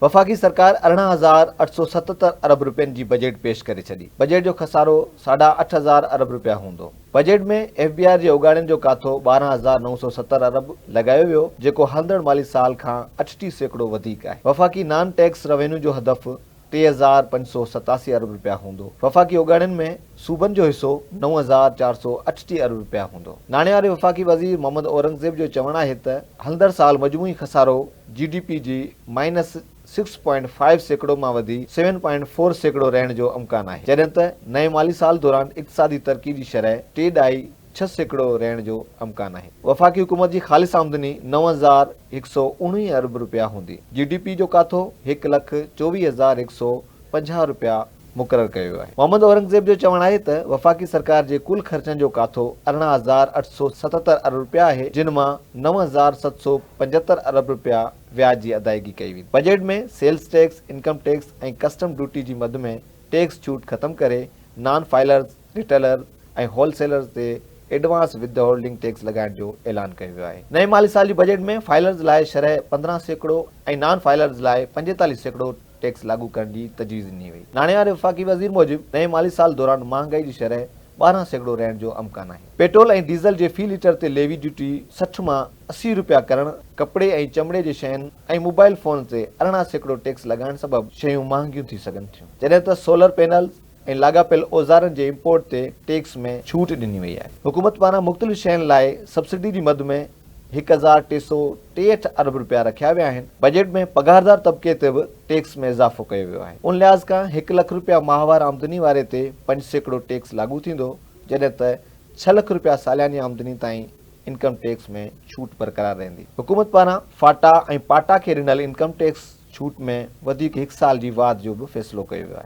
वफ़ाक़ी सरकार 18,877 अरब रुपयनि जी बजट पेश करे छॾी। बजट जो खसारो 8,500 अरब रुपया हूंदो। बजट में FBR जे उगाड़नि जो काथो 12,970 अरब लगायो वियो, जेको हलंदड़ माली साल खां 38% वधीक आहे। वफ़ाक़ी नॉन टैक्स रेवेन्यू जो हदफ़ 3,587 अरब रुपया हूंदो। वफ़ाक़ी उगाड़नि में सूबनि जो हिसो 9,438 अरब रुपया हूंदो। नाणे वारे वफ़ाक़ी वज़ीर मोहम्मद औरंगज़ेब जो चवणु आहे त हलंदड़ साल मजमूई खसारो GDP जी -6.5% मां वधी 7.4% रहण जो इम्कान आहे, जॾहिं त नए माली साल दौरान इक़्तिसादी तरक़ी जी शरह 3.6% रहण जो इम्कान आहे। वफ़ाक़ी हुकूमत जी ख़ालिस आमदनी 9,119 अरब रुपया हूंदी। GDP जो काथो 1,24,150 रुपया मुक़ररु कयो वियो आहे। मोहम्मद औरंगज़ेब जो चवणु आहे त वफ़ाक़ी सरकार जे कुल ख़र्चनि जो काथो 18,877 अरब रुपया आहे, जिन मां 9,775 अरब रुपया व्याज जी अदायगी कई वेंदी। बजट में सेल्स टैक्स, इनकम टैक्स ऐं कस्टम ड्यूटी जी मद में टैक्स छूट ख़तमु करे नॉन फाइलर्स, रिटेलर ऐं होलसेलर्स ते एडवांस विद होल्डिंग टैक्स लॻाइण जो ऐलान कयो वियो आहे। नए माली साल जी बजट में फाइलर्स लाइ शरह 15% ऐं नॉन फाइलर्स लाइ 45% टैक्स लागू करण जी तजवीज़ ॾिनी वई। नाणे वारे वफ़ाक़ी वज़ीर मूजिबि नए माली साल दौरान महांगाई जी शरह 12% रहण जो इम्कान आहे। पेट्रोल ऐं डीज़ल जे फ़ी लीटर ते लेवी ड्यूटी 60 मां 80 रुपया करणु, कपिड़े ऐं चमड़े जे शयुनि ऐं मोबाइल फ़ोन ते 18% टैक्स लॻाइण सबबि शयूं महांगियूं थी सघनि थियूं, जॾहिं त सोलर पैनल्स ऐं लाॻापियल औज़ारनि जे इम्पोर्ट ते टैक्स में छूट ॾिनी वई आहे। हुकूमत पारां मुख़्तलिफ़ शयुनि लाइ सब्सिडी जी मद में 1,363 अरब रुपया रखिया विया आहिनि। बजट में पघारदार तबिके ते बि टैक्स में इज़ाफ़ो कयो वियो आहे। उन लिहाज़ खां 1 लख रुपया माहवार आमदनी वारे ते 5% टैक्स लागू थींदो, जॾहिं त 6 लख रुपया सालियानी आमदनी ताईं इनकम टैक्स में छूट बरक़रार रहंदी। हुकूमत पारां फाटा ऐं पाटा खे ॾिनल इनकम टैक्स छूट में वधीक 1 साल जी वाध जो बि फ़ैसिलो कयो वियो आहे।